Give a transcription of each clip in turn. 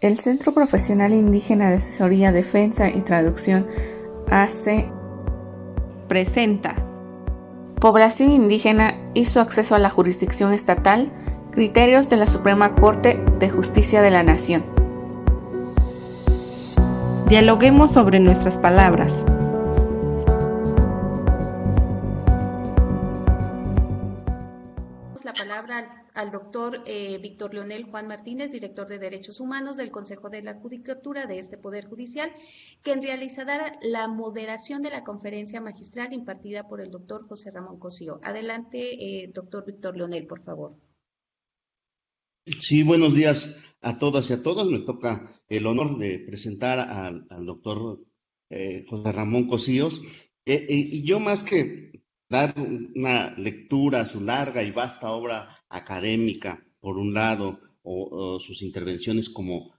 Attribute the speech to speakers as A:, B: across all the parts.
A: El Centro Profesional Indígena de Asesoría, Defensa y Traducción AC presenta Población Indígena y su acceso a la jurisdicción estatal, criterios de la Suprema Corte de Justicia de la Nación.
B: Dialoguemos sobre nuestras palabras.
C: La palabra al doctor Víctor Leonel Juan Martínez, director de Derechos Humanos del Consejo de la Judicatura de este Poder Judicial, quien realizará la moderación de la conferencia magistral impartida por el doctor José Ramón Cosío. Adelante, doctor Víctor Leonel, por favor.
D: Sí, buenos días a todas y a todos. Me toca el honor de presentar al doctor José Ramón Cosíos. Y yo más que dar una lectura a su larga y vasta obra académica, por un lado, o sus intervenciones como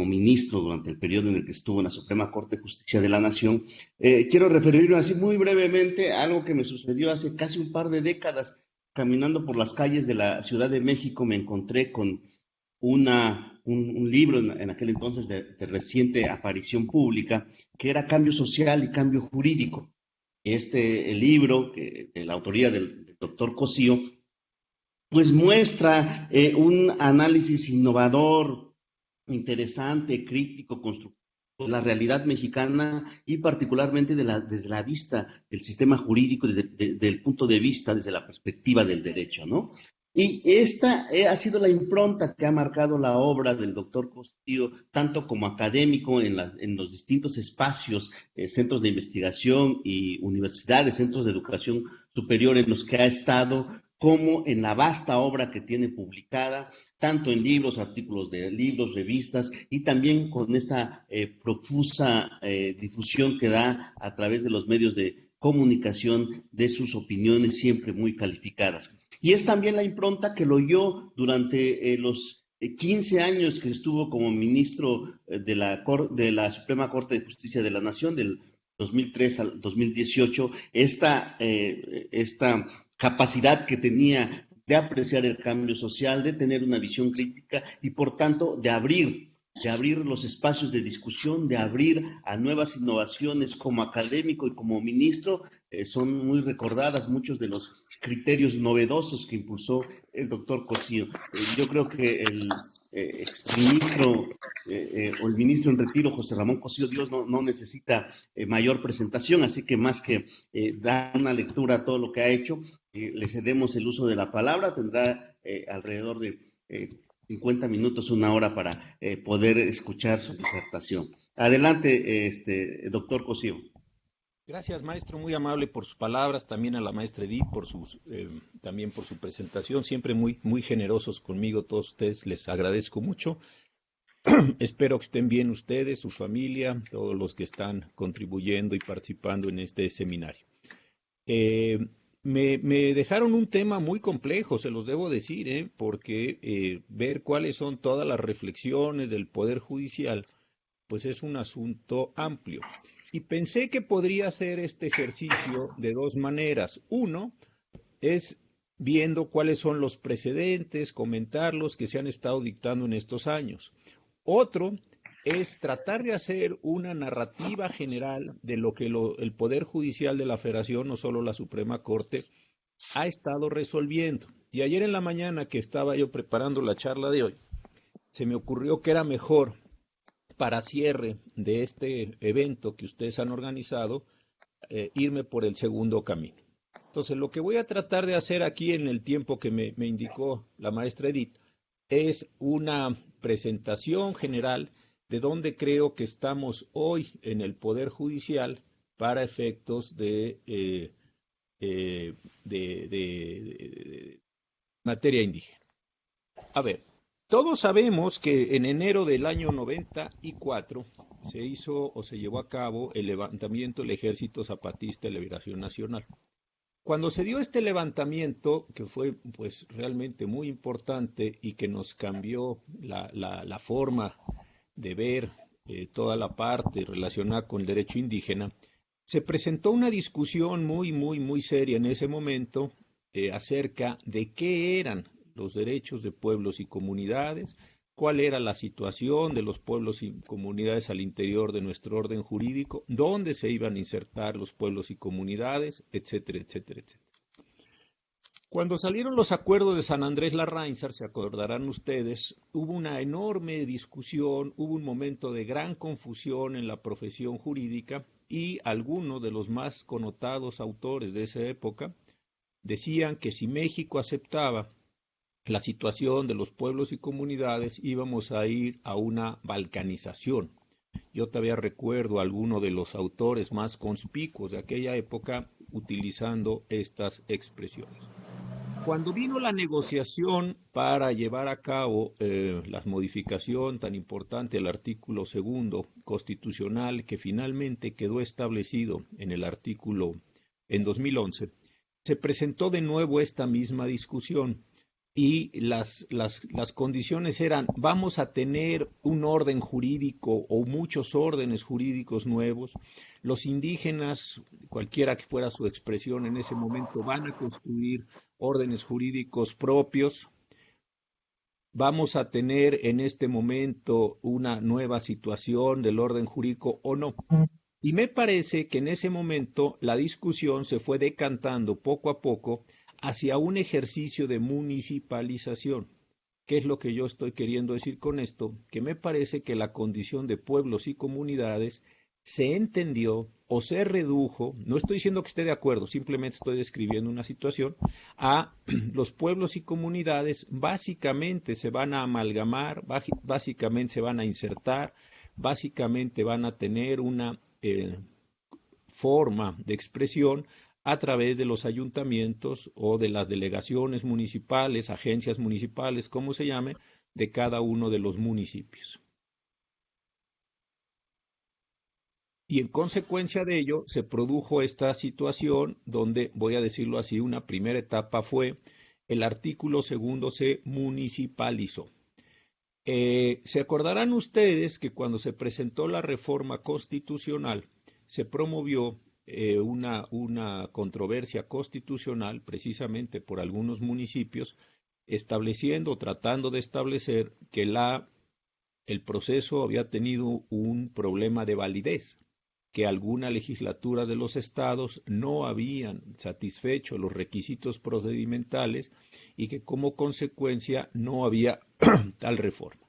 D: ministro durante el periodo en el que estuvo en la Suprema Corte de Justicia de la Nación, quiero referirme así muy brevemente a algo que me sucedió hace casi un par de décadas. Caminando por las calles de la Ciudad de México me encontré con un libro en aquel entonces de reciente aparición pública, que era Cambio Social y Cambio Jurídico. El libro, de la autoría del doctor Cosío, pues muestra un análisis innovador, interesante, crítico, constructivo de la realidad mexicana y particularmente desde la vista del sistema jurídico, desde el punto de vista, desde la perspectiva del derecho, ¿no? Y esta ha sido la impronta que ha marcado la obra del doctor Cosío, tanto como académico en los distintos espacios, centros de investigación y universidades, centros de educación superior en los que ha estado, como en la vasta obra que tiene publicada, tanto en libros, artículos de libros, revistas, y también con esta profusa difusión que da a través de los medios de comunicación de sus opiniones siempre muy calificadas. Y es también la impronta que lo oyó durante los 15 años que estuvo como ministro de la Suprema Corte de Justicia de la Nación, del 2003 al 2018, esta capacidad que tenía de apreciar el cambio social, de tener una visión crítica y por tanto de abrir los espacios de discusión, de abrir a nuevas innovaciones como académico y como ministro. Son muy recordadas muchos de los criterios novedosos que impulsó el doctor Cosío. Yo creo que el exministro o el ministro en retiro, José Ramón Cosío Dios, no necesita mayor presentación, así que más que dar una lectura a todo lo que ha hecho, le cedemos el uso de la palabra. Tendrá alrededor de 50 minutos, una hora para poder escuchar su disertación. Adelante, doctor Cosío.
E: Gracias, maestro, muy amable por sus palabras, también a la maestra Edith también por su presentación, siempre muy generosos conmigo, todos ustedes, les agradezco mucho. Espero que estén bien ustedes, su familia, todos los que están contribuyendo y participando en este seminario. Me dejaron un tema muy complejo, se los debo decir, porque ver cuáles son todas las reflexiones del Poder Judicial, pues es un asunto amplio. Y pensé que podría hacer este ejercicio de dos maneras. Uno es viendo cuáles son los precedentes, comentarlos que se han estado dictando en estos años. Otro es tratar de hacer una narrativa general de lo que el Poder Judicial de la Federación, no solo la Suprema Corte, ha estado resolviendo. Y ayer en la mañana que estaba yo preparando la charla de hoy, se me ocurrió que era mejor, para cierre de este evento que ustedes han organizado, irme por el segundo camino. Entonces, lo que voy a tratar de hacer aquí en el tiempo que me indicó la maestra Edith es una presentación general de dónde creo que estamos hoy en el Poder Judicial para efectos de materia indígena. A ver, todos sabemos que en enero del año 94 se hizo o se llevó a cabo el levantamiento del Ejército Zapatista de Liberación Nacional. Cuando se dio este levantamiento, que fue pues realmente muy importante y que nos cambió la forma de ver toda la parte relacionada con el derecho indígena, se presentó una discusión muy seria en ese momento acerca de qué eran los derechos de pueblos y comunidades, cuál era la situación de los pueblos y comunidades al interior de nuestro orden jurídico, dónde se iban a insertar los pueblos y comunidades, etcétera, etcétera, etcétera. Cuando salieron los acuerdos de San Andrés Larráinzar, se acordarán ustedes, hubo una enorme discusión, hubo un momento de gran confusión en la profesión jurídica y algunos de los más connotados autores de esa época decían que si México aceptaba la situación de los pueblos y comunidades, íbamos a ir a una balcanización. Yo todavía recuerdo a alguno de los autores más conspicuos de aquella época utilizando estas expresiones. Cuando vino la negociación para llevar a cabo la modificación tan importante del artículo 2 constitucional que finalmente quedó establecido en el artículo en 2011, se presentó de nuevo esta misma discusión y las condiciones eran: vamos a tener un orden jurídico o muchos órdenes jurídicos nuevos, los indígenas, cualquiera que fuera su expresión en ese momento, van a construir órdenes jurídicos propios, vamos a tener en este momento una nueva situación del orden jurídico o no. Y me parece que en ese momento la discusión se fue decantando poco a poco hacia un ejercicio de municipalización. ¿Qué es lo que yo estoy queriendo decir con esto? Que me parece que la condición de pueblos y comunidades se entendió o se redujo, no estoy diciendo que esté de acuerdo, simplemente estoy describiendo una situación, a los pueblos y comunidades básicamente se van a amalgamar, básicamente se van a insertar, básicamente van a tener una forma de expresión a través de los ayuntamientos o de las delegaciones municipales, agencias municipales, como se llame, de cada uno de los municipios. Y en consecuencia de ello se produjo esta situación donde, voy a decirlo así, una primera etapa fue el artículo 2 se municipalizó. Se acordarán ustedes que cuando se presentó la reforma constitucional se promovió una controversia constitucional precisamente por algunos municipios estableciendo, tratando de establecer que el proceso había tenido un problema de validez, que alguna legislatura de los estados no habían satisfecho los requisitos procedimentales y que como consecuencia no había tal reforma.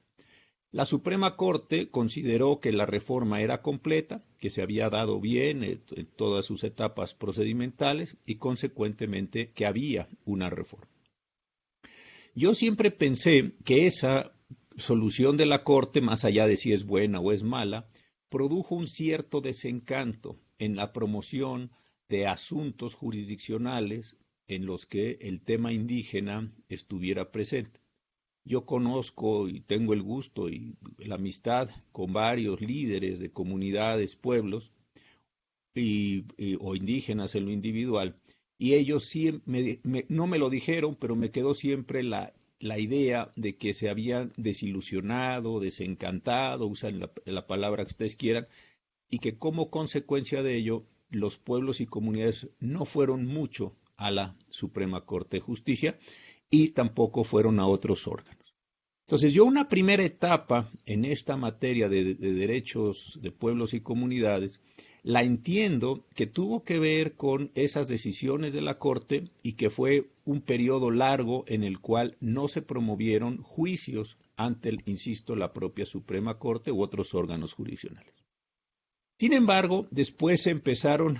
E: La Suprema Corte consideró que la reforma era completa, que se había dado bien en todas sus etapas procedimentales y consecuentemente que había una reforma. Yo siempre pensé que esa solución de la Corte, más allá de si es buena o es mala, produjo un cierto desencanto en la promoción de asuntos jurisdiccionales en los que el tema indígena estuviera presente. Yo conozco y tengo el gusto y la amistad con varios líderes de comunidades, pueblos o indígenas en lo individual, y ellos sí no me lo dijeron, pero me quedó siempre la idea de que se habían desilusionado, desencantado, usan la palabra que ustedes quieran, y que como consecuencia de ello los pueblos y comunidades no fueron mucho a la Suprema Corte de Justicia y tampoco fueron a otros órganos. Entonces yo una primera etapa en esta materia de derechos de pueblos y comunidades la entiendo que tuvo que ver con esas decisiones de la Corte y que fue un periodo largo en el cual no se promovieron juicios ante, insisto, la propia Suprema Corte u otros órganos jurisdiccionales. Sin embargo, después empezaron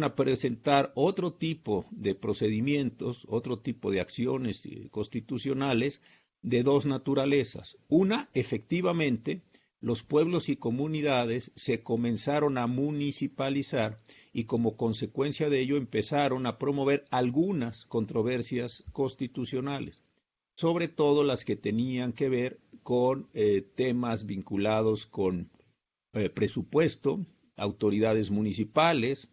E: a presentar otro tipo de procedimientos, otro tipo de acciones constitucionales de dos naturalezas. Una, efectivamente, los pueblos y comunidades se comenzaron a municipalizar y como consecuencia de ello empezaron a promover algunas controversias constitucionales, sobre todo las que tenían que ver con temas vinculados con presupuesto, autoridades municipales,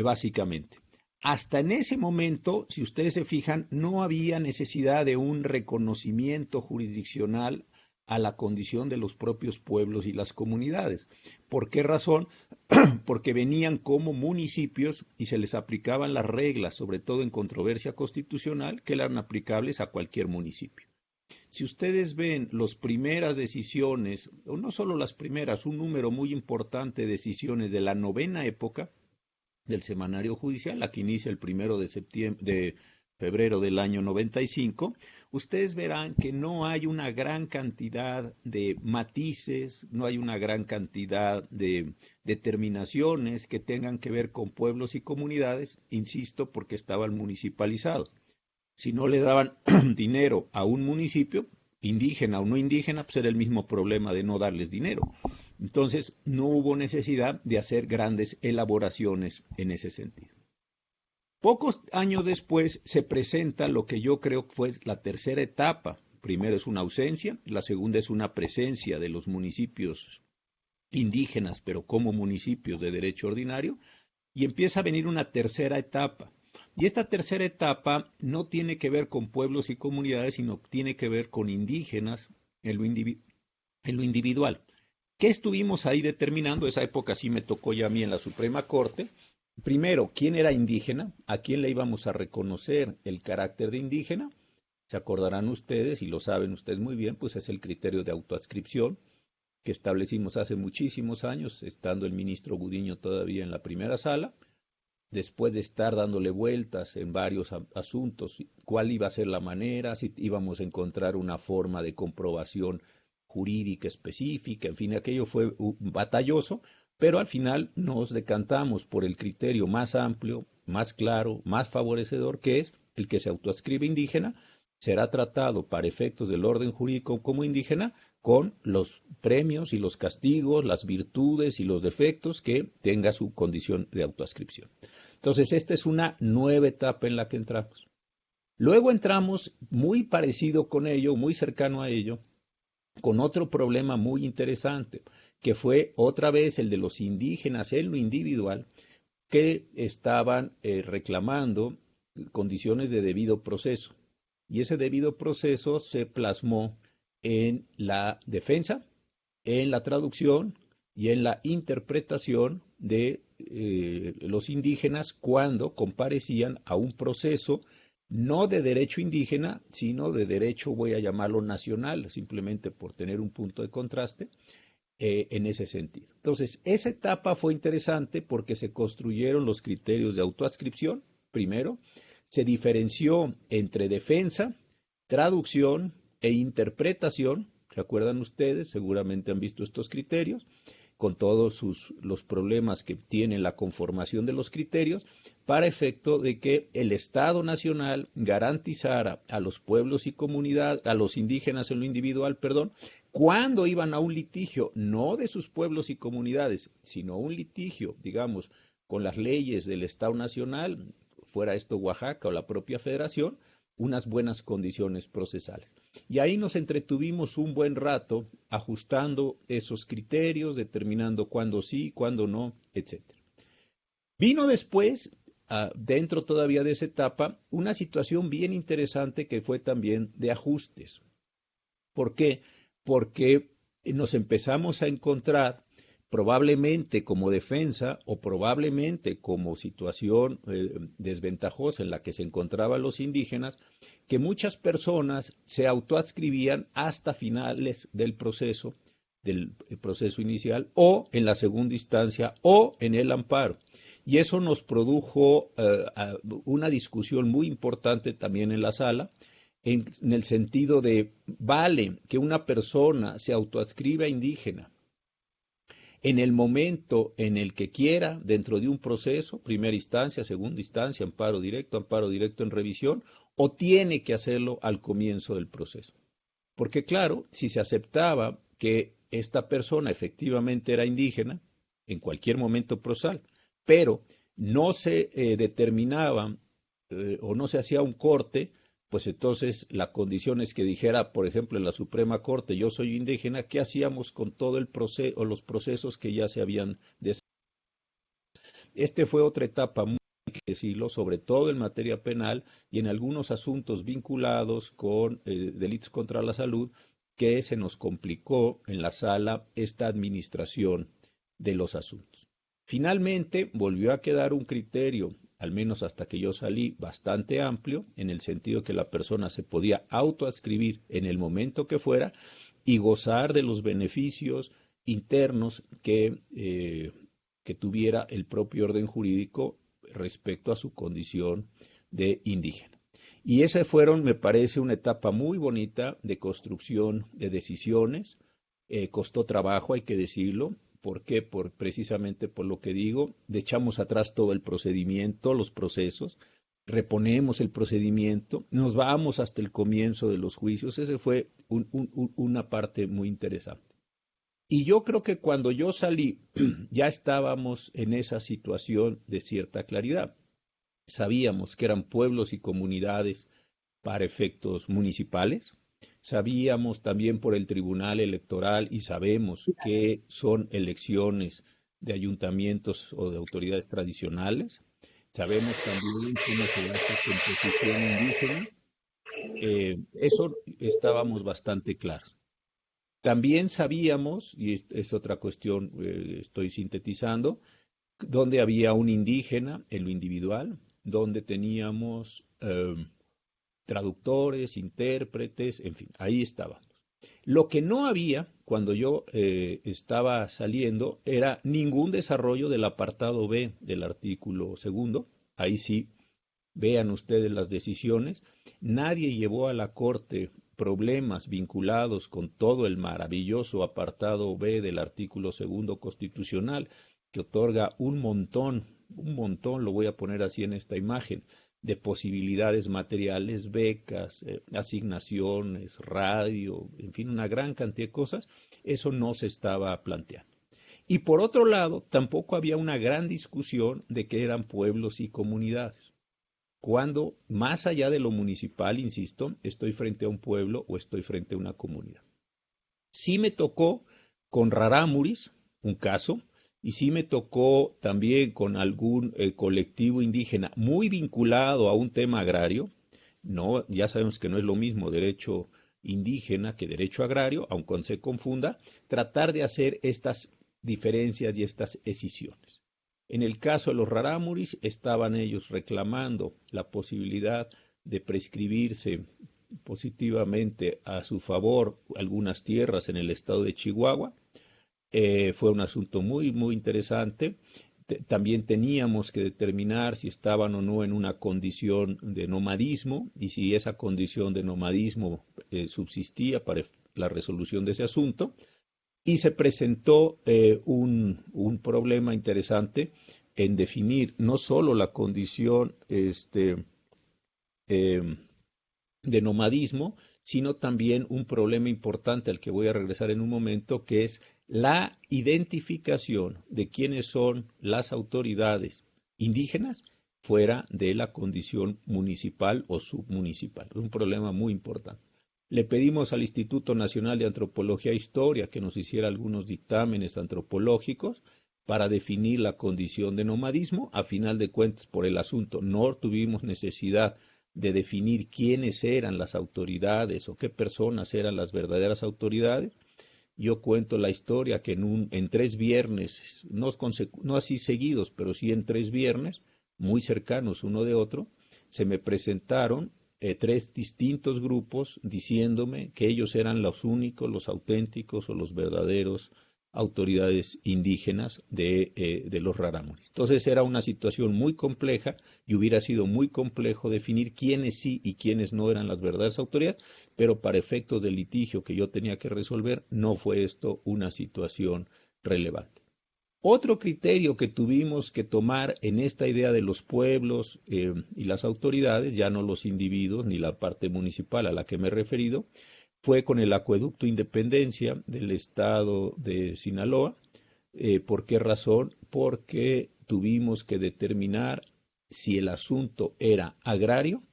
E: básicamente. Hasta en ese momento, si ustedes se fijan, no había necesidad de un reconocimiento jurisdiccional a la condición de los propios pueblos y las comunidades. ¿Por qué razón? porque venían como municipios y se les aplicaban las reglas, sobre todo en controversia constitucional, que eran aplicables a cualquier municipio. Si ustedes ven las primeras decisiones, o no solo las primeras, un número muy importante de decisiones de la 9ª época del semanario judicial, la que inicia el 1 de febrero del año 95, ustedes verán que no hay una gran cantidad de matices, no hay una gran cantidad de determinaciones que tengan que ver con pueblos y comunidades, insisto, porque estaban municipalizados. Si no le daban dinero a un municipio, indígena o no indígena, pues era el mismo problema de no darles dinero. Entonces, no hubo necesidad de hacer grandes elaboraciones en ese sentido. Pocos años después se presenta lo que yo creo que fue la tercera etapa. Primero es una ausencia, la segunda es una presencia de los municipios indígenas, pero como municipios de derecho ordinario, y empieza a venir una tercera etapa. Y esta tercera etapa no tiene que ver con pueblos y comunidades, sino tiene que ver con indígenas en lo individual. ¿Qué estuvimos ahí determinando? Esa época sí me tocó ya a mí en la Suprema Corte. Primero, ¿quién era indígena? ¿A quién le íbamos a reconocer el carácter de indígena? Se acordarán ustedes, y lo saben ustedes muy bien, pues es el criterio de autoadscripción que establecimos hace muchísimos años, estando el ministro Gudiño todavía en la primera sala, después de estar dándole vueltas en varios asuntos, cuál iba a ser la manera, si íbamos a encontrar una forma de comprobación jurídica específica, en fin, aquello fue batalloso, pero al final nos decantamos por el criterio más amplio, más claro, más favorecedor, que es el que se autoadscribe indígena, será tratado para efectos del orden jurídico como indígena con los premios y los castigos, las virtudes y los defectos que tenga su condición de autoadscripción. Entonces, esta es una nueva etapa en la que entramos. Luego entramos muy parecido con ello, muy cercano a ello, con otro problema muy interesante, que fue otra vez el de los indígenas en lo individual, que estaban reclamando condiciones de debido proceso. Y ese debido proceso se plasmó en la defensa, en la traducción y en la interpretación de los indígenas cuando comparecían a un proceso no de derecho indígena, sino de derecho, voy a llamarlo nacional, simplemente por tener un punto de contraste, en ese sentido. Entonces, esa etapa fue interesante porque se construyeron los criterios de autoadscripción, primero, se diferenció entre defensa, traducción e interpretación, ¿se acuerdan ustedes? Seguramente han visto estos criterios, con todos los problemas que tiene la conformación de los criterios, para efecto de que el Estado Nacional garantizara a los pueblos y comunidades, a los indígenas en lo individual, cuando iban a un litigio, no de sus pueblos y comunidades, sino un litigio, digamos, con las leyes del Estado Nacional, fuera esto Oaxaca o la propia Federación, unas buenas condiciones procesales. Y ahí nos entretuvimos un buen rato ajustando esos criterios, determinando cuándo sí, cuándo no, etc. Vino después, dentro todavía de esa etapa, una situación bien interesante que fue también de ajustes. ¿Por qué? Porque nos empezamos a encontrar probablemente como defensa o probablemente como situación desventajosa en la que se encontraban los indígenas, que muchas personas se autoadscribían hasta finales del proceso inicial o en la segunda instancia o en el amparo. Y eso nos produjo una discusión muy importante también en la sala, en el sentido de, vale que una persona se autoadscriba indígena en el momento en el que quiera, dentro de un proceso, primera instancia, segunda instancia, amparo directo en revisión, o tiene que hacerlo al comienzo del proceso. Porque claro, si se aceptaba que esta persona efectivamente era indígena, en cualquier momento procesal, pero no se determinaba o no se hacía un corte, pues entonces la condición es que dijera, por ejemplo, en la Suprema Corte, yo soy indígena, ¿qué hacíamos con todo el proceso o los procesos que ya se habían desarrollado? Este fue otra etapa, muy hay que decirlo, sobre todo en materia penal y en algunos asuntos vinculados con delitos contra la salud, que se nos complicó en la sala esta administración de los asuntos. Finalmente, volvió a quedar un criterio, al menos hasta que yo salí, bastante amplio, en el sentido que la persona se podía autoadscribir en el momento que fuera y gozar de los beneficios internos que tuviera el propio orden jurídico respecto a su condición de indígena. Y esas fueron, me parece, una etapa muy bonita de construcción de decisiones. Costó trabajo, hay que decirlo. ¿Por qué? Precisamente por lo que digo, echamos atrás todo el procedimiento, los procesos, reponemos el procedimiento, nos vamos hasta el comienzo de los juicios. Ese fue una parte muy interesante. Y yo creo que cuando yo salí, ya estábamos en esa situación de cierta claridad. Sabíamos que eran pueblos y comunidades para efectos municipales. Sabíamos también por el Tribunal Electoral y sabemos que son elecciones de ayuntamientos o de autoridades tradicionales. Sabemos también cómo se da esta composición indígena. Eso estábamos bastante claros. También sabíamos, y es otra cuestión, estoy sintetizando, donde había un indígena en lo individual, donde teníamos traductores, intérpretes, en fin, ahí estábamos. Lo que no había cuando yo estaba saliendo era ningún desarrollo del apartado B del artículo 2. Ahí sí, vean ustedes las decisiones. Nadie llevó a la Corte problemas vinculados con todo el maravilloso apartado B del artículo 2 constitucional, que otorga un montón, lo voy a poner así en esta imagen, de posibilidades materiales, becas, asignaciones, radio, en fin, una gran cantidad de cosas. Eso no se estaba planteando. Y por otro lado, tampoco había una gran discusión de qué eran pueblos y comunidades. Cuando, más allá de lo municipal, insisto, estoy frente a un pueblo o estoy frente a una comunidad. Sí me tocó con Rarámuris, un caso, y sí me tocó también con algún colectivo indígena muy vinculado a un tema agrario. No, ya sabemos que no es lo mismo derecho indígena que derecho agrario, aun cuando se confunda, tratar de hacer estas diferencias y estas escisiones. En el caso de los Rarámuris, estaban ellos reclamando la posibilidad de prescribirse positivamente a su favor algunas tierras en el estado de Chihuahua. Fue un asunto muy, muy interesante. También teníamos que determinar si estaban o no en una condición de nomadismo y si esa condición de nomadismo subsistía para la resolución de ese asunto. Y se presentó un problema interesante en definir no solo la condición de nomadismo, sino también un problema importante al que voy a regresar en un momento, que es la identificación de quiénes son las autoridades indígenas fuera de la condición municipal o submunicipal. Es un problema muy importante. Le pedimos al Instituto Nacional de Antropología e Historia que nos hiciera algunos dictámenes antropológicos para definir la condición de nomadismo. A final de cuentas, por el asunto, no tuvimos necesidad de definir quiénes eran las autoridades o qué personas eran las verdaderas autoridades. Yo cuento la historia que en 3 viernes, no así seguidos, pero sí en 3 viernes, muy cercanos uno de otro, se me presentaron 3 distintos grupos diciéndome que ellos eran los únicos, los auténticos o los verdaderos autoridades indígenas de los Rarámuris. Entonces era una situación muy compleja y hubiera sido muy complejo definir quiénes sí y quiénes no eran las verdaderas autoridades, pero para efectos del litigio que yo tenía que resolver, no fue esto una situación relevante. Otro criterio que tuvimos que tomar en esta idea de los pueblos y las autoridades, ya no los individuos ni la parte municipal a la que me he referido, fue con el acueducto Independencia del estado de Sinaloa. ¿Por qué razón? Porque tuvimos que determinar si el asunto era agrario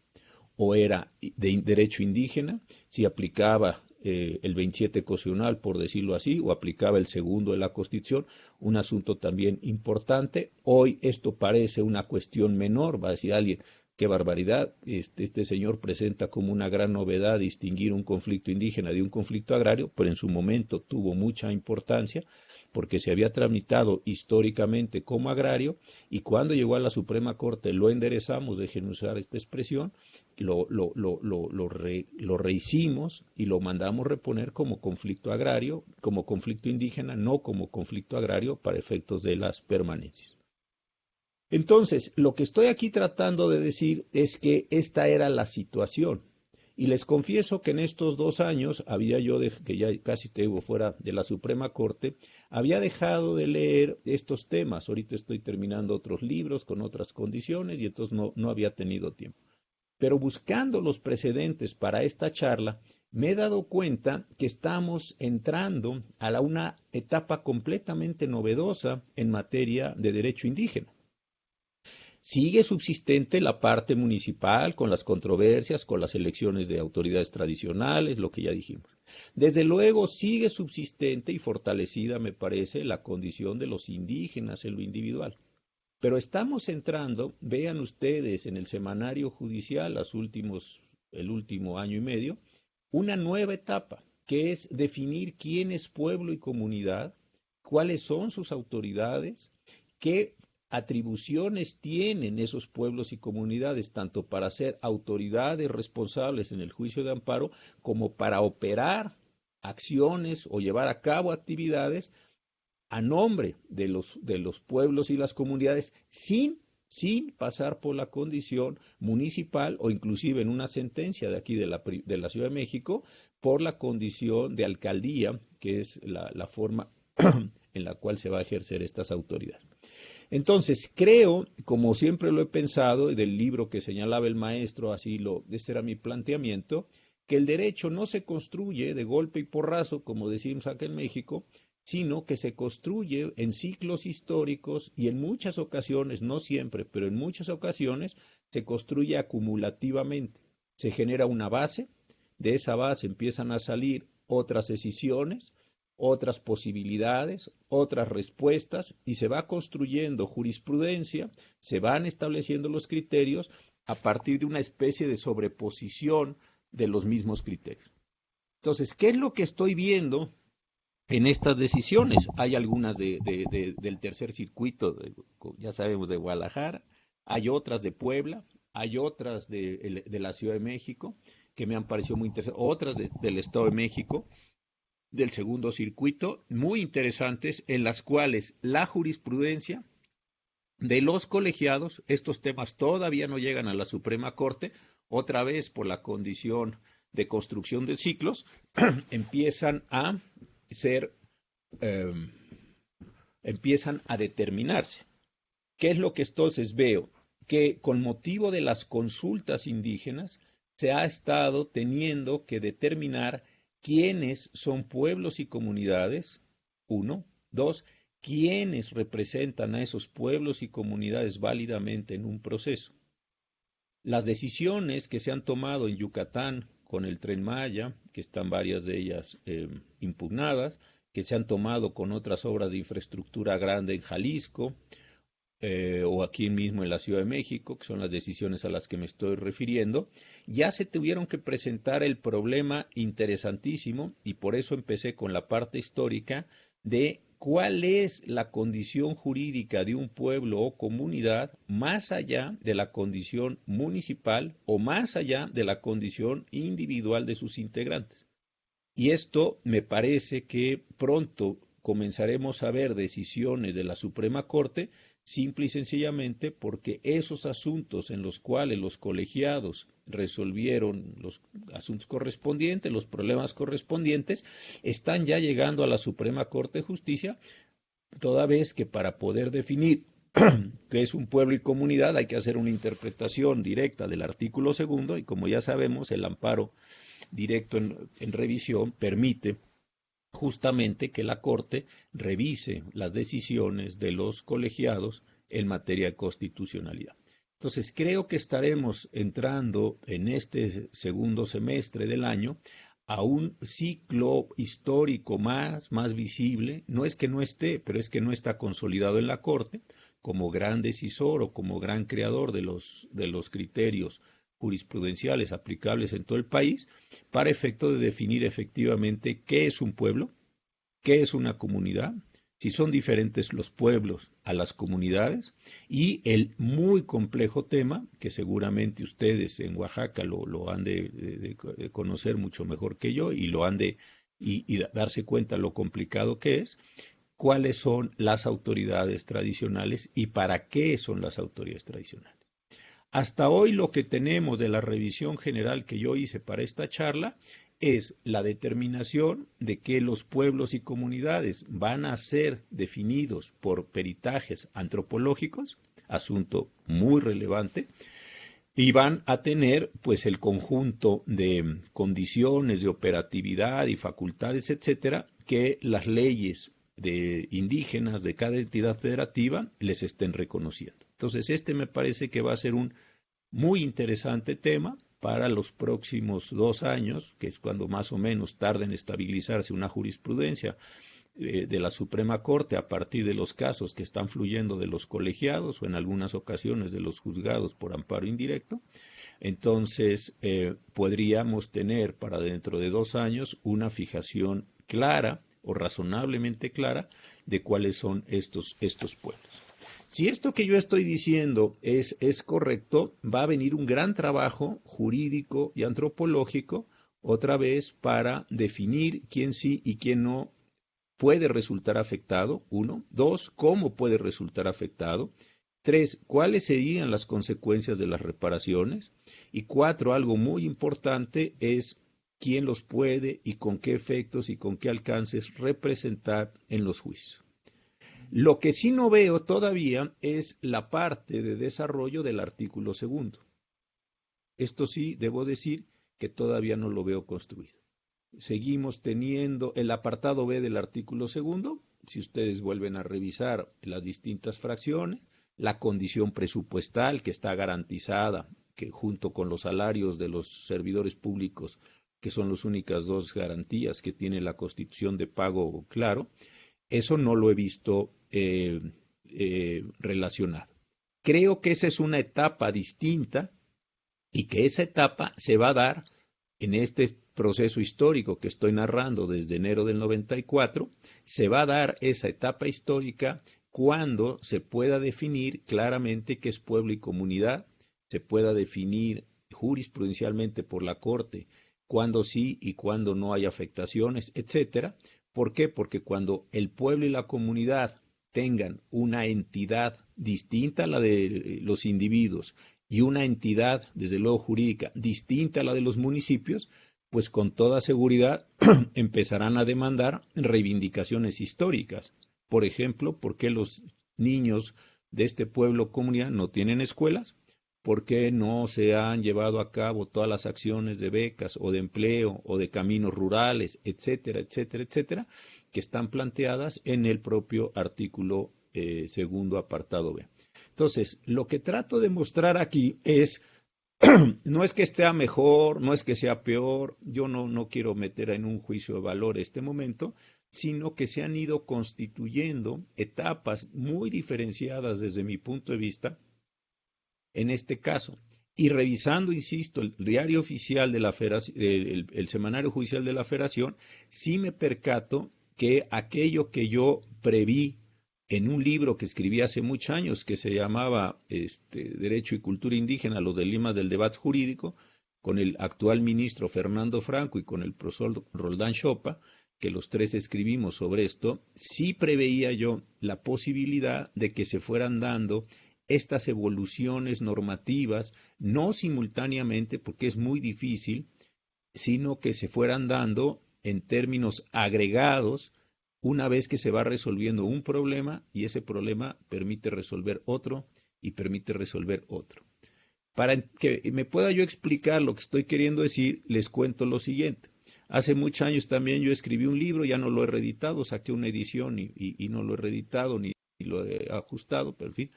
E: o era de derecho indígena, si aplicaba el 27 constitucional, por decirlo así, o aplicaba el 2 de la Constitución, un asunto también importante. Hoy esto parece una cuestión menor, va a decir alguien, qué barbaridad, este señor presenta como una gran novedad distinguir un conflicto indígena de un conflicto agrario, pero en su momento tuvo mucha importancia porque se había tramitado históricamente como agrario, y cuando llegó a la Suprema Corte lo enderezamos, dejen usar esta expresión, lo rehicimos y lo mandamos reponer como conflicto agrario, como conflicto indígena, no como conflicto agrario para efectos de las permanencias. Entonces, lo que estoy aquí tratando de decir es que esta era la situación. Y les confieso que en estos 2 años, que ya casi tengo fuera de la Suprema Corte, había dejado de leer estos temas. Ahorita estoy terminando otros libros con otras condiciones y entonces no había tenido tiempo. Pero buscando los precedentes para esta charla, me he dado cuenta que estamos entrando a una etapa completamente novedosa en materia de derecho indígena. Sigue subsistente la parte municipal con las controversias, con las elecciones de autoridades tradicionales, lo que ya dijimos. Desde luego sigue subsistente y fortalecida, me parece, la condición de los indígenas en lo individual. Pero estamos entrando, vean ustedes en el semanario judicial, el último año y medio, una nueva etapa, que es definir quién es pueblo y comunidad, cuáles son sus autoridades, qué atribuciones tienen esos pueblos y comunidades, tanto para ser autoridades responsables en el juicio de amparo, como para operar acciones o llevar a cabo actividades a nombre de los pueblos y las comunidades sin pasar por la condición municipal o inclusive en una sentencia de aquí de la Ciudad de México por la condición de alcaldía, que es la forma en la cual se va a ejercer estas autoridades. Entonces, creo, como siempre lo he pensado, y del libro que señalaba el maestro, ese era mi planteamiento, que el derecho no se construye de golpe y porrazo, como decimos acá en México, sino que se construye en ciclos históricos y en muchas ocasiones, no siempre, pero en muchas ocasiones, se construye acumulativamente. Se genera una base, de esa base empiezan a salir otras decisiones, otras posibilidades, otras respuestas, y se va construyendo jurisprudencia, se van estableciendo los criterios a partir de una especie de sobreposición de los mismos criterios. Entonces, ¿qué es lo que estoy viendo en estas decisiones? Hay algunas del tercer circuito, ya sabemos, de Guadalajara, hay otras de Puebla, hay otras de la Ciudad de México, que me han parecido muy interesantes, otras del Estado de México, del segundo circuito, muy interesantes, en las cuales la jurisprudencia de los colegiados, estos temas todavía no llegan a la Suprema Corte, otra vez por la condición de construcción de ciclos, empiezan a determinarse. ¿Qué es lo que entonces veo? Que con motivo de las consultas indígenas se ha estado teniendo que determinar quiénes son pueblos y comunidades, 1, 2, quiénes representan a esos pueblos y comunidades válidamente en un proceso. Las decisiones que se han tomado en Yucatán con el Tren Maya, que están varias de ellas impugnadas, que se han tomado con otras obras de infraestructura grande en Jalisco, o aquí mismo en la Ciudad de México, que son las decisiones a las que me estoy refiriendo, ya se tuvieron que presentar el problema interesantísimo, y por eso empecé con la parte histórica, de cuál es la condición jurídica de un pueblo o comunidad más allá de la condición municipal o más allá de la condición individual de sus integrantes. Y esto me parece que pronto comenzaremos a ver decisiones de la Suprema Corte, simple y sencillamente porque esos asuntos en los cuales los colegiados resolvieron los asuntos correspondientes, los problemas correspondientes, están ya llegando a la Suprema Corte de Justicia, toda vez que para poder definir qué es un pueblo y comunidad hay que hacer una interpretación directa del artículo 2, y como ya sabemos, el amparo directo en revisión permite justamente que la Corte revise las decisiones de los colegiados en materia de constitucionalidad. Entonces, creo que estaremos entrando en este segundo semestre del año a un ciclo histórico más visible. No es que no esté, pero es que no está consolidado en la Corte. como gran decisor o como gran creador de los criterios jurisprudenciales aplicables en todo el país, para efecto de definir efectivamente qué es un pueblo, qué es una comunidad, si son diferentes los pueblos a las comunidades, y el muy complejo tema, que seguramente ustedes en Oaxaca lo han de conocer mucho mejor que yo, y lo han de y darse cuenta lo complicado que es, cuáles son las autoridades tradicionales y para qué son las autoridades tradicionales. Hasta hoy lo que tenemos de la revisión general que yo hice para esta charla es la determinación de que los pueblos y comunidades van a ser definidos por peritajes antropológicos, asunto muy relevante, y van a tener pues el conjunto de condiciones de operatividad y facultades, etcétera, que las leyes de indígenas de cada entidad federativa les estén reconociendo. Entonces, este me parece que va a ser un muy interesante tema para los próximos 2 años, que es cuando más o menos tarda en estabilizarse una jurisprudencia de la Suprema Corte a partir de los casos que están fluyendo de los colegiados o en algunas ocasiones de los juzgados por amparo indirecto. Entonces, podríamos tener para dentro de 2 años una fijación clara o razonablemente clara de cuáles son estos pueblos. Si esto que yo estoy diciendo es correcto, va a venir un gran trabajo jurídico y antropológico, otra vez, para definir quién sí y quién no puede resultar afectado, 1. 2, cómo puede resultar afectado. 3, cuáles serían las consecuencias de las reparaciones. Y 4, algo muy importante, es quién los puede y con qué efectos y con qué alcances representar en los juicios. Lo que sí no veo todavía es la parte de desarrollo del artículo 2. Esto sí, debo decir que todavía no lo veo construido. Seguimos teniendo el apartado B del artículo 2, si ustedes vuelven a revisar las distintas fracciones, la condición presupuestal que está garantizada, que junto con los salarios de los servidores públicos, que son las únicas 2 garantías que tiene la Constitución de pago claro, eso no lo he visto relacionado. Creo que esa es una etapa distinta y que esa etapa se va a dar en este proceso histórico que estoy narrando desde enero del 94, se va a dar esa etapa histórica cuando se pueda definir claramente qué es pueblo y comunidad, se pueda definir jurisprudencialmente por la Corte cuándo sí y cuándo no hay afectaciones, etcétera. ¿Por qué? Porque cuando el pueblo y la comunidad tengan una entidad distinta a la de los individuos y una entidad, desde luego jurídica, distinta a la de los municipios, pues con toda seguridad empezarán a demandar reivindicaciones históricas. Por ejemplo, ¿por qué los niños de este pueblo o comunidad no tienen escuelas? ¿Por qué no se han llevado a cabo todas las acciones de becas o de empleo o de caminos rurales, etcétera, etcétera, etcétera, que están planteadas en el propio artículo 2, apartado B? Entonces, lo que trato de mostrar aquí es, no es que esté mejor, no es que sea peor, yo no quiero meter en un juicio de valor este momento, sino que se han ido constituyendo etapas muy diferenciadas desde mi punto de vista, en este caso, y revisando, insisto, el diario oficial de la Federación, el semanario judicial de la Federación, sí me percato que aquello que yo preví en un libro que escribí hace muchos años, que se llamaba Derecho y Cultura Indígena, los dilemas del debate jurídico, con el actual ministro Fernando Franco y con el profesor Roldán Chopa, que los 3 escribimos sobre esto, sí preveía yo la posibilidad de que se fueran dando estas evoluciones normativas, no simultáneamente, porque es muy difícil, sino que se fueran dando en términos agregados una vez que se va resolviendo un problema y ese problema permite resolver otro y permite resolver otro. Para que me pueda yo explicar lo que estoy queriendo decir, les cuento lo siguiente. Hace muchos años también yo escribí un libro, ya no lo he reeditado, saqué una edición y no lo he reeditado ni lo he ajustado, pero en fin,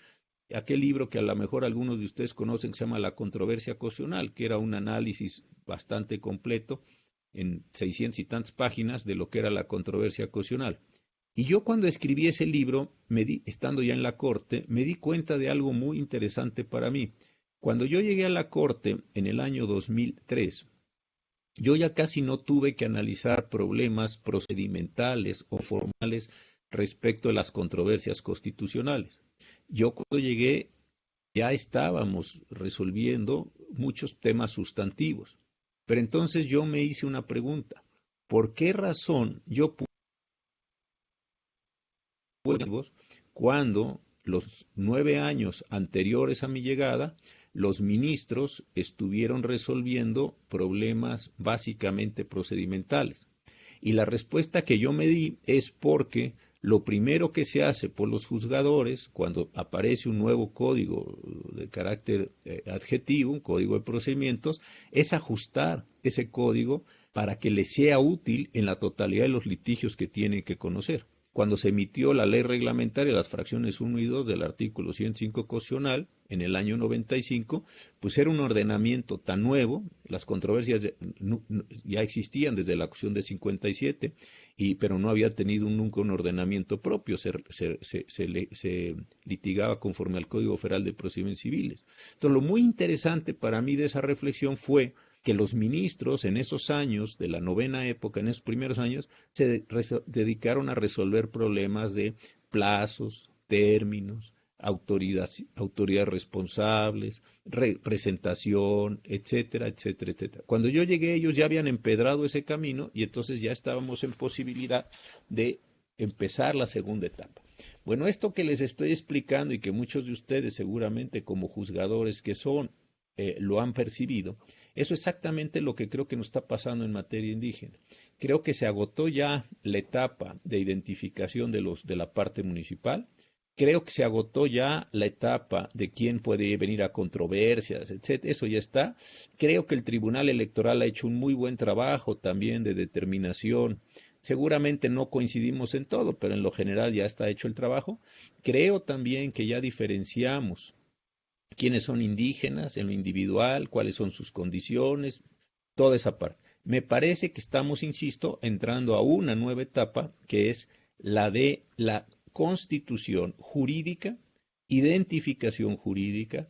E: aquel libro que a lo mejor algunos de ustedes conocen que se llama La controversia constitucional, que era un análisis bastante completo en 600 y tantas páginas de lo que era la controversia constitucional. Y yo cuando escribí ese libro, estando ya en la Corte, me di cuenta de algo muy interesante para mí. Cuando yo llegué a la Corte en el año 2003, yo ya casi no tuve que analizar problemas procedimentales o formales respecto a las controversias constitucionales. Yo cuando llegué ya estábamos resolviendo muchos temas sustantivos. Pero entonces yo me hice una pregunta. ¿Por qué razón yo pude cuando los 9 años anteriores a mi llegada, los ministros estuvieron resolviendo problemas básicamente procedimentales? Y la respuesta que yo me di es porque lo primero que se hace por los juzgadores cuando aparece un nuevo código de carácter adjetivo, un código de procedimientos, es ajustar ese código para que les sea útil en la totalidad de los litigios que tienen que conocer. Cuando se emitió la ley reglamentaria, las fracciones 1 y 2 del artículo 105 constitucional, en el año 95, pues era un ordenamiento tan nuevo, las controversias ya existían desde la acusación de 57, pero no había tenido nunca un ordenamiento propio, se litigaba conforme al Código Federal de Procedimientos Civiles. Entonces, lo muy interesante para mí de esa reflexión fue que los ministros en esos años, de la novena época, en esos primeros años, se dedicaron a resolver problemas de plazos, términos, autoridades responsables, representación, etcétera, etcétera, etcétera. Cuando yo llegué, ellos ya habían empedrado ese camino y entonces ya estábamos en posibilidad de empezar la segunda etapa. Bueno, esto que les estoy explicando y que muchos de ustedes seguramente como juzgadores que son, lo han percibido, eso es exactamente lo que creo que nos está pasando en materia indígena. Creo que se agotó ya la etapa de identificación de la parte municipal. Creo que se agotó ya la etapa de quién puede venir a controversias, etc. Eso ya está. Creo que el Tribunal Electoral ha hecho un muy buen trabajo también de determinación. Seguramente no coincidimos en todo, pero en lo general ya está hecho el trabajo. Creo también que ya diferenciamos quiénes son indígenas en lo individual, cuáles son sus condiciones, toda esa parte. Me parece que estamos, insisto, entrando a una nueva etapa que es la de la constitución jurídica, identificación jurídica,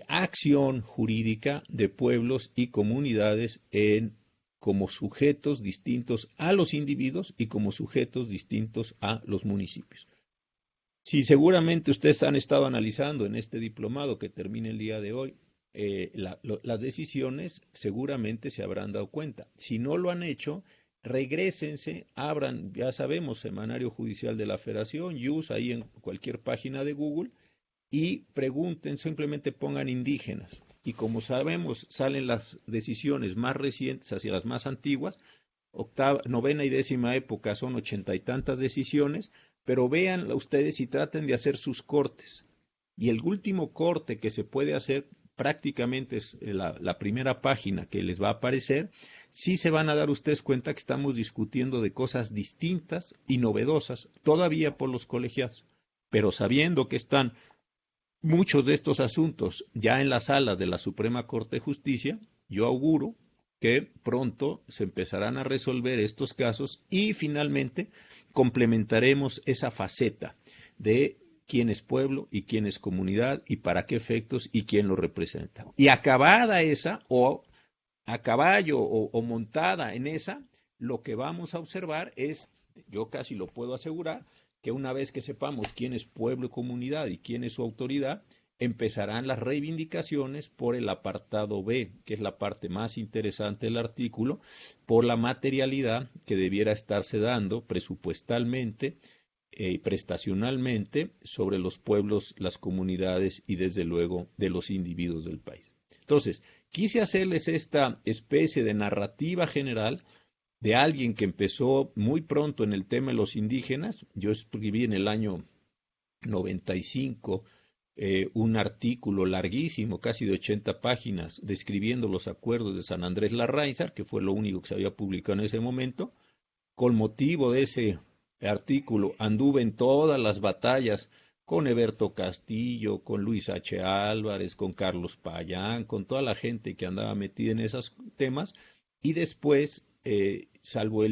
E: acción jurídica de pueblos y comunidades como sujetos distintos a los individuos y como sujetos distintos a los municipios. Si seguramente ustedes han estado analizando en este diplomado que termina el día de hoy, las decisiones seguramente se habrán dado cuenta. Si no lo han hecho, regrésense, abran, ya sabemos, Semanario Judicial de la Federación, JUS, ahí en cualquier página de Google, y pregunten, simplemente pongan indígenas. Y como sabemos, salen las decisiones más recientes hacia las más antiguas, novena y décima época son 80 y tantas decisiones, pero vean ustedes y traten de hacer sus cortes. Y el último corte que se puede hacer prácticamente es la primera página que les va a aparecer. Sí se van a dar ustedes cuenta que estamos discutiendo de cosas distintas y novedosas todavía por los colegiados, pero sabiendo que están muchos de estos asuntos ya en las salas de la Suprema Corte de Justicia, yo auguro que pronto se empezarán a resolver estos casos y finalmente complementaremos esa faceta de quién es pueblo y quién es comunidad y para qué efectos y quién lo representa. Y acabada esa, o a caballo o montada en esa, lo que vamos a observar es, yo casi lo puedo asegurar, que una vez que sepamos quién es pueblo y comunidad y quién es su autoridad, empezarán las reivindicaciones por el apartado B, que es la parte más interesante del artículo, por la materialidad que debiera estarse dando presupuestalmente y prestacionalmente sobre los pueblos, las comunidades y desde luego de los individuos del país. Entonces, quise hacerles esta especie de narrativa general de alguien que empezó muy pronto en el tema de los indígenas. Yo escribí en el año 95 un artículo larguísimo, casi de 80 páginas, describiendo los acuerdos de San Andrés Larraízar, que fue lo único que se había publicado en ese momento. Con motivo de ese artículo anduve en todas las batallas con Eberto Castillo, con Luis H. Álvarez, con Carlos Payán, con toda la gente que andaba metida en esos temas, y después salvo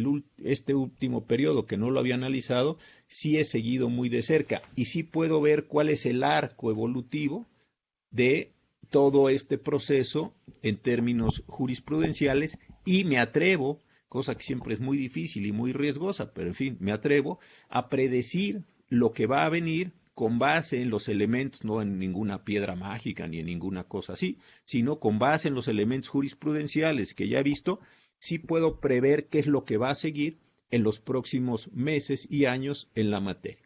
E: este último periodo que no lo había analizado, sí he seguido muy de cerca y sí puedo ver cuál es el arco evolutivo de todo este proceso en términos jurisprudenciales y me atrevo, cosa que siempre es muy difícil y muy riesgosa, pero en fin, me atrevo a predecir lo que va a venir con base en los elementos, no en ninguna piedra mágica ni en ninguna cosa así, sino con base en los elementos jurisprudenciales que ya he visto, sí puedo prever qué es lo que va a seguir en los próximos meses y años en la materia.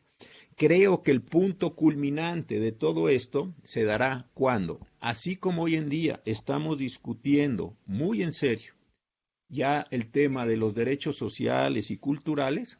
E: Creo que el punto culminante de todo esto se dará cuando, así como hoy en día estamos discutiendo muy en serio ya el tema de los derechos sociales y culturales,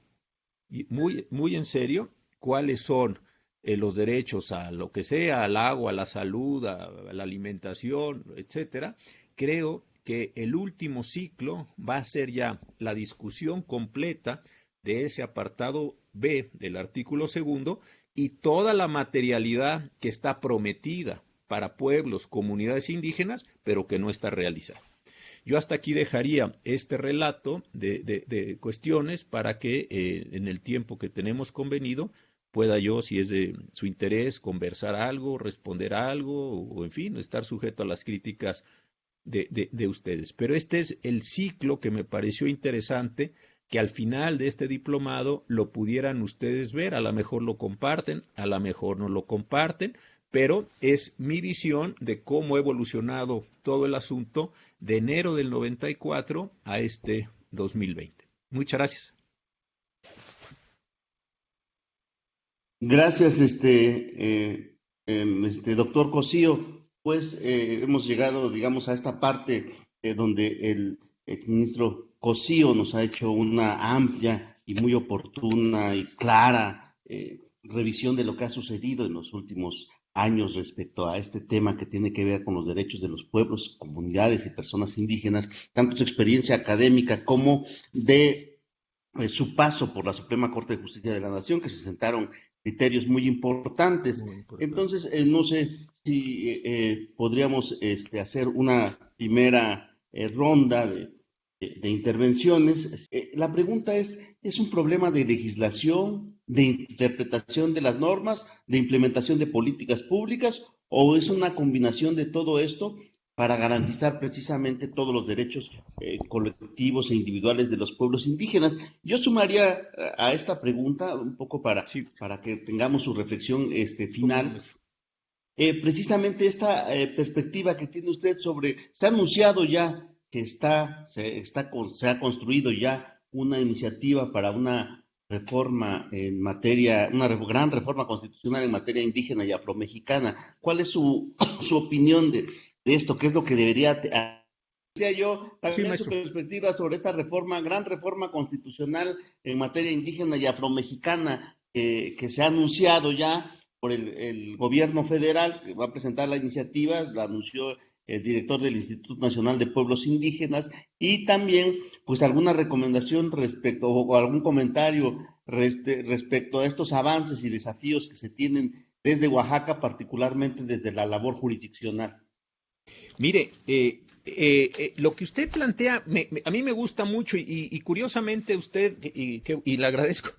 E: y muy en serio, cuáles son los derechos a lo que sea, al agua, a la salud, a la alimentación, etcétera, creo que el último ciclo va a ser ya la discusión completa de ese apartado B del artículo segundo y toda la materialidad que está prometida para pueblos, comunidades indígenas, pero que no está realizada. Yo hasta aquí dejaría este relato de cuestiones para que en el tiempo que tenemos convenido pueda yo, si es de su interés, conversar algo, responder algo o en fin, estar sujeto a las críticas de ustedes. Pero este es el ciclo que me pareció interesante que al final de este diplomado lo pudieran ustedes ver, a lo mejor lo comparten, a lo mejor no lo comparten, pero es mi visión de cómo ha evolucionado todo el asunto de enero del 94 a este 2020. Muchas gracias.
D: Gracias, doctor Cosío. Pues hemos llegado, digamos, a esta parte donde el ministro Cosío nos ha hecho una amplia y muy oportuna y clara revisión de lo que ha sucedido en los últimos años respecto a este tema que tiene que ver con los derechos de los pueblos, comunidades y personas indígenas, tanto su experiencia académica como de su paso por la Suprema Corte de Justicia de la Nación, que se sentaron criterios muy importantes. Entonces, no sé si podríamos hacer una primera ronda de intervenciones. La pregunta ¿es un problema de legislación, de interpretación de las normas, de implementación de políticas públicas, o es una combinación de todo esto para garantizar precisamente todos los derechos colectivos e individuales de los pueblos indígenas? Yo sumaría a esta pregunta un poco para que tengamos su reflexión final. Precisamente esta perspectiva que tiene usted sobre, se ha anunciado ya que se ha construido ya una iniciativa para una reforma en materia, una gran reforma constitucional en materia indígena y afromexicana. ¿Cuál es su opinión de esto? ¿Qué es lo que debería decía yo, también su perspectiva sobre esta gran reforma constitucional en materia indígena y afromexicana que se ha anunciado ya por el gobierno federal, que va a presentar la iniciativa, la anunció el director del Instituto Nacional de Pueblos Indígenas, y también pues alguna recomendación respecto o algún comentario respecto a estos avances y desafíos que se tienen desde Oaxaca, particularmente desde la labor jurisdiccional.
E: Mire, lo que usted plantea, a mí me gusta mucho y curiosamente usted, y le agradezco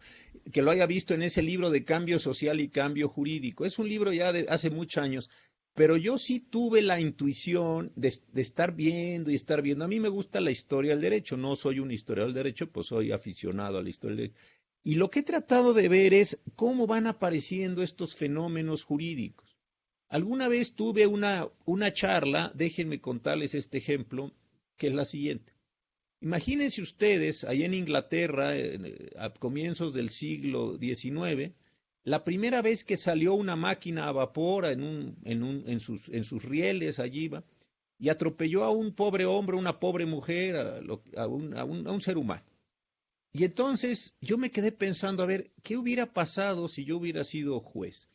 E: que lo haya visto en ese libro de Cambio Social y Cambio Jurídico. Es un libro ya de hace muchos años, pero yo sí tuve la intuición de estar viendo y estar viendo. A mí me gusta la historia del derecho, no soy un historiador del derecho, pues soy aficionado a la historia del derecho. Y lo que he tratado de ver es cómo van apareciendo estos fenómenos jurídicos. Alguna vez tuve una charla, déjenme contarles este ejemplo, que es la siguiente. Imagínense ustedes, allá en Inglaterra, a comienzos del siglo XIX, la primera vez que salió una máquina a vapor en sus rieles allí, y atropelló a un pobre hombre, una pobre mujer, a un ser humano. Y entonces yo me quedé pensando, a ver, ¿qué hubiera pasado si yo hubiera sido juez?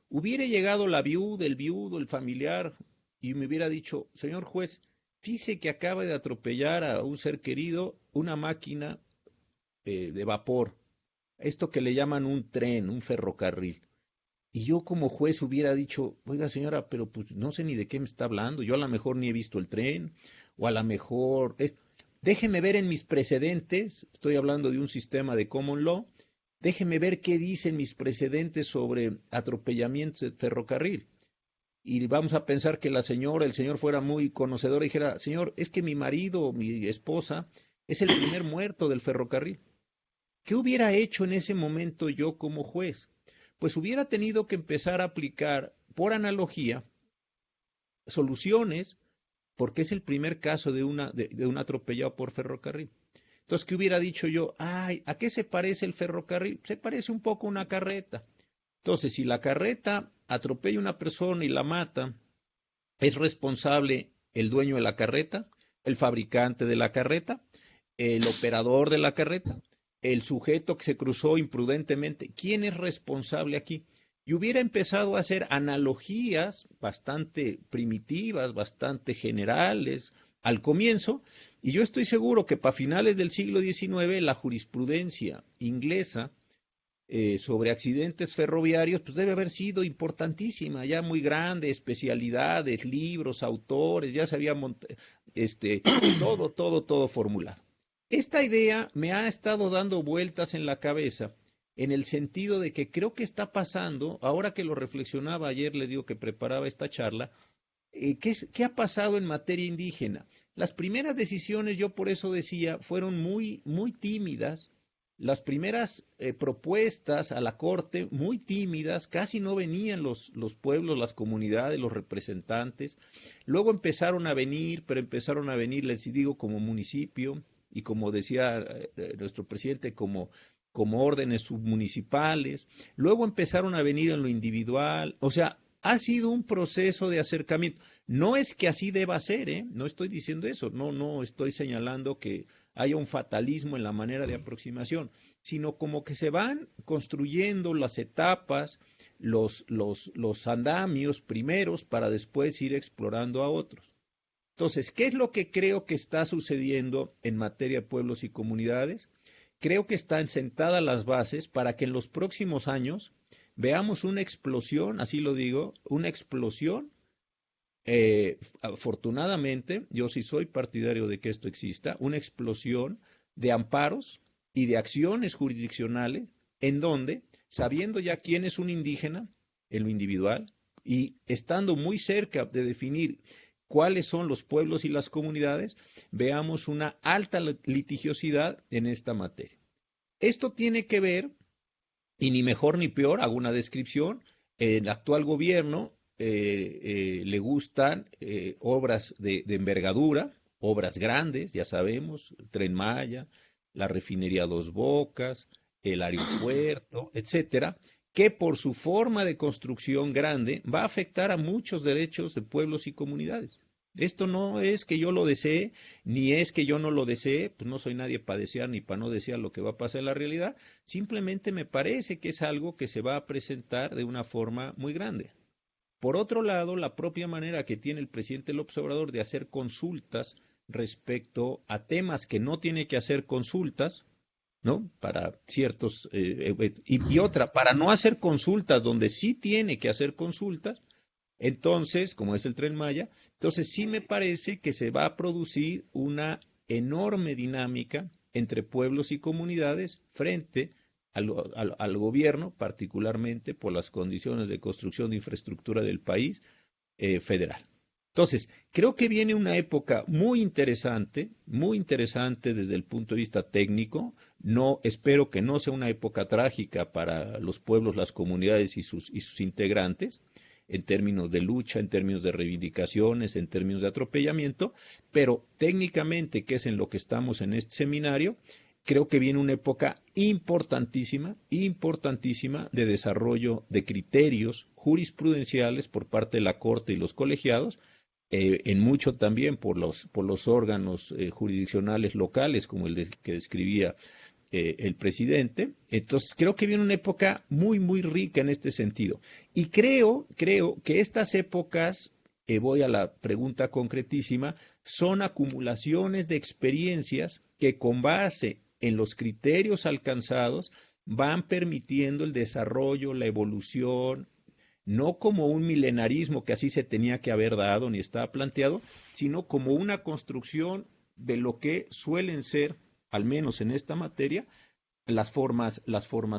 E: Hubiera llegado la viuda, el viudo, el familiar, y me hubiera dicho, señor juez, fíjese que acaba de atropellar a un ser querido una máquina de vapor, esto que le llaman un tren, un ferrocarril. Y yo como juez hubiera dicho, oiga señora, pero pues no sé ni de qué me está hablando, yo a lo mejor ni he visto el tren, o a lo mejor... déjeme ver en mis precedentes, estoy hablando de un sistema de common law, déjeme ver qué dicen mis precedentes sobre atropellamientos de ferrocarril. Y vamos a pensar que la señora, el señor fuera muy conocedor y dijera, señor, es que mi marido, mi esposa, es el primer muerto del ferrocarril. ¿Qué hubiera hecho en ese momento yo como juez? Pues hubiera tenido que empezar a aplicar, por analogía, soluciones, porque es el primer caso de un atropellado por ferrocarril. Entonces, ¿qué hubiera dicho yo? Ay, ¿a qué se parece el ferrocarril? Se parece un poco a una carreta. Entonces, si la carreta atropella a una persona y la mata, ¿es responsable el dueño de la carreta, el fabricante de la carreta, el operador de la carreta, el sujeto que se cruzó imprudentemente? ¿Quién es responsable aquí? Y hubiera empezado a hacer analogías bastante primitivas, bastante generales al comienzo, y yo estoy seguro que para finales del siglo XIX la jurisprudencia inglesa sobre accidentes ferroviarios, pues debe haber sido importantísima, ya muy grande, especialidades, libros, autores, ya se había todo formulado. Esta idea me ha estado dando vueltas en la cabeza, en el sentido de que creo que está pasando, ahora que lo reflexionaba ayer, le digo que preparaba esta charla, ¿qué ha pasado en materia indígena? Las primeras decisiones, yo por eso decía, fueron muy, muy tímidas. Las primeras propuestas a la Corte, muy tímidas, casi no venían los pueblos, las comunidades, los representantes. Luego empezaron a venir, pero empezaron a venir, les digo, como municipio y como decía nuestro presidente, como órdenes submunicipales. Luego empezaron a venir en lo individual. O sea, ha sido un proceso de acercamiento. No es que así deba ser, ¿eh? No estoy diciendo eso, no estoy señalando que haya un fatalismo en la manera de aproximación, sino como que se van construyendo las etapas, los andamios primeros para después ir explorando a otros. Entonces, ¿qué es lo que creo que está sucediendo en materia de pueblos y comunidades? Creo que están sentadas las bases para que en los próximos años veamos una explosión, así lo digo, una explosión. Afortunadamente, yo sí soy partidario de que esto exista, una explosión de amparos y de acciones jurisdiccionales en donde, sabiendo ya quién es un indígena en lo individual y estando muy cerca de definir cuáles son los pueblos y las comunidades, veamos una alta litigiosidad en esta materia. Esto tiene que ver, y ni mejor ni peor, hago una descripción, el actual gobierno le gustan obras de envergadura, obras grandes, ya sabemos, el Tren Maya, la refinería Dos Bocas, el aeropuerto, etcétera, que por su forma de construcción grande va a afectar a muchos derechos de pueblos y comunidades. Esto no es que yo lo desee, ni es que yo no lo desee, pues no soy nadie para desear ni para no desear lo que va a pasar en la realidad, simplemente me parece que es algo que se va a presentar de una forma muy grande. Por otro lado, la propia manera que tiene el presidente López Obrador de hacer consultas respecto a temas que no tiene que hacer consultas, ¿no? Para ciertos, y otra, para no hacer consultas donde sí tiene que hacer consultas, entonces, como es el Tren Maya, entonces sí me parece que se va a producir una enorme dinámica entre pueblos y comunidades frente al gobierno, particularmente por las condiciones de construcción de infraestructura del país federal. Entonces, creo que viene una época muy interesante desde el punto de vista técnico. No, espero que no sea una época trágica para los pueblos, las comunidades y sus integrantes, en términos de lucha, en términos de reivindicaciones, en términos de atropellamiento, pero técnicamente, que es en lo que estamos en este seminario, creo que viene una época importantísima de desarrollo de criterios jurisprudenciales por parte de la Corte y los colegiados, en mucho también por los órganos jurisdiccionales locales, como el que describía el presidente. Entonces, creo que viene una época muy, muy rica en este sentido. Y creo que estas épocas, voy a la pregunta concretísima, son acumulaciones de experiencias que con base en los criterios alcanzados van permitiendo el desarrollo, la evolución, no como un milenarismo que así se tenía que haber dado ni estaba planteado, sino como una construcción de lo que suelen ser, al menos en esta materia, las formas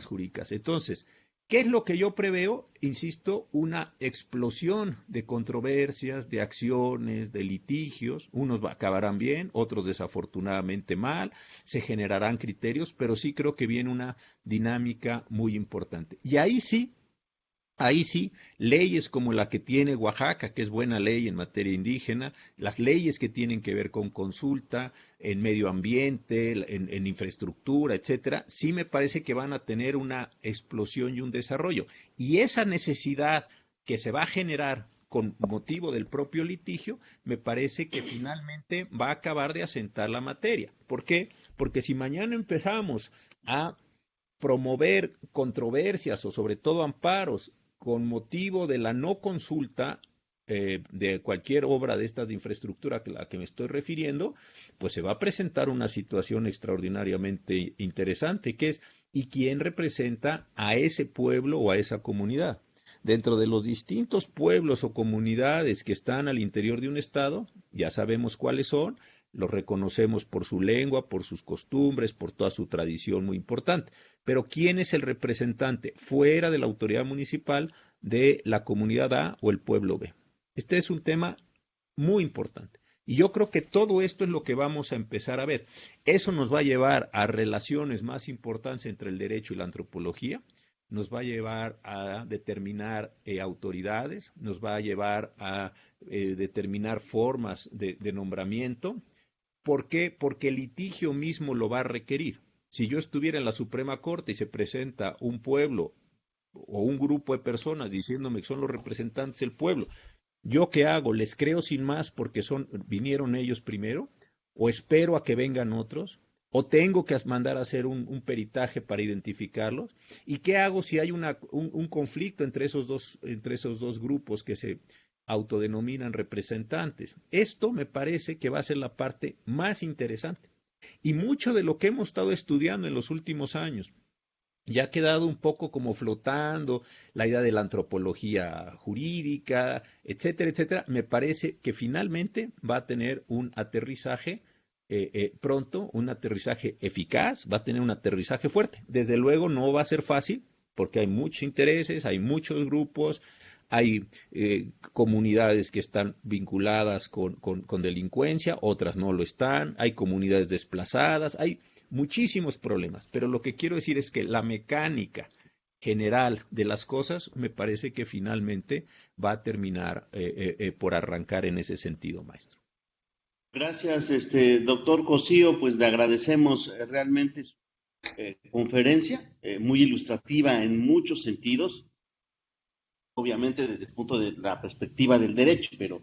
E: jurídicas. Entonces, ¿qué es lo que yo preveo? Insisto, una explosión de controversias, de acciones, de litigios. Unos acabarán bien, otros desafortunadamente mal, se generarán criterios, pero sí creo que viene una dinámica muy importante. Y ahí sí, leyes como la que tiene Oaxaca, que es buena ley en materia indígena, las leyes que tienen que ver con consulta, en medio ambiente, en infraestructura, etcétera, sí me parece que van a tener una explosión y un desarrollo. Y esa necesidad que se va a generar con motivo del propio litigio, me parece que finalmente va a acabar de asentar la materia. ¿Por qué? Porque si mañana empezamos a promover controversias o sobre todo amparos con motivo de la no consulta de cualquier obra de estas de infraestructura a la que me estoy refiriendo, pues se va a presentar una situación extraordinariamente interesante, que es, ¿y quién representa a ese pueblo o a esa comunidad? Dentro de los distintos pueblos o comunidades que están al interior de un estado, ya sabemos cuáles son, los reconocemos por su lengua, por sus costumbres, por toda su tradición muy importante. Pero ¿quién es el representante fuera de la autoridad municipal de la comunidad A o el pueblo B? Este es un tema muy importante. Y yo creo que todo esto es lo que vamos a empezar a ver. Eso nos va a llevar a relaciones más importantes entre el derecho y la antropología, nos va a llevar a determinar autoridades, nos va a llevar a determinar formas de nombramiento. ¿Por qué? Porque el litigio mismo lo va a requerir. Si yo estuviera en la Suprema Corte y se presenta un pueblo o un grupo de personas diciéndome que son los representantes del pueblo, ¿yo qué hago? ¿Les creo sin más porque vinieron ellos primero? ¿O espero a que vengan otros? ¿O tengo que mandar a hacer un peritaje para identificarlos? ¿Y qué hago si hay un conflicto entre esos dos grupos que se autodenominan representantes? Esto me parece que va a ser la parte más interesante. Y mucho de lo que hemos estado estudiando en los últimos años, ya ha quedado un poco como flotando la idea de la antropología jurídica, etcétera, etcétera. Me parece que finalmente va a tener un aterrizaje pronto, un aterrizaje eficaz, va a tener un aterrizaje fuerte. Desde luego no va a ser fácil, porque hay muchos intereses, hay muchos grupos, hay comunidades que están vinculadas con delincuencia, otras no lo están, hay comunidades desplazadas, hay muchísimos problemas, pero lo que quiero decir es que la mecánica general de las cosas me parece que finalmente va a terminar por arrancar en ese sentido, maestro.
D: Gracias, doctor Cosío, pues le agradecemos realmente su conferencia, muy ilustrativa en muchos sentidos, obviamente desde el punto de la perspectiva del derecho, pero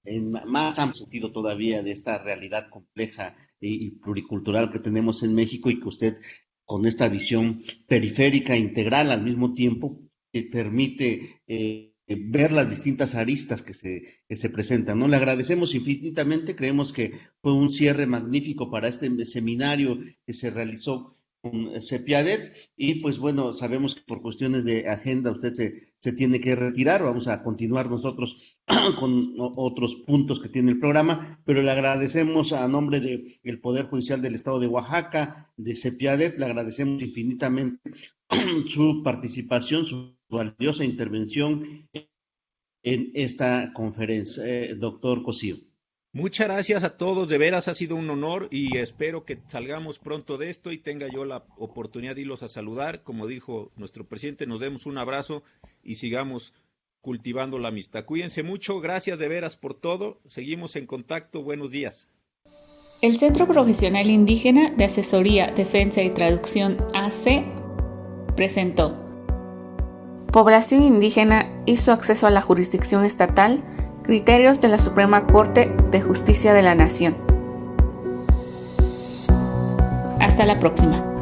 D: en más amplio sentido todavía de esta realidad compleja y pluricultural que tenemos en México y que usted con esta visión periférica integral al mismo tiempo permite ver las distintas aristas que se presentan, ¿no? Le agradecemos infinitamente, creemos que fue un cierre magnífico para este seminario que se realizó con CEPIADET y pues bueno, sabemos que por cuestiones de agenda usted se tiene que retirar, vamos a continuar nosotros con otros puntos que tiene el programa, pero le agradecemos a nombre del Poder Judicial del Estado de Oaxaca, de CEPIADET, le agradecemos infinitamente su participación, su valiosa intervención en esta conferencia. Doctor Cosío.
E: Muchas gracias a todos, de veras ha sido un honor y espero que salgamos pronto de esto y tenga yo la oportunidad de irlos a saludar. Como dijo nuestro presidente, nos demos un abrazo y sigamos cultivando la amistad. Cuídense mucho, gracias de veras por todo, seguimos en contacto, buenos días.
A: El Centro Profesional Indígena de Asesoría, Defensa y Traducción AC presentó Población Indígena y su acceso a la jurisdicción estatal, criterios de la Suprema Corte de Justicia de la Nación. Hasta la próxima.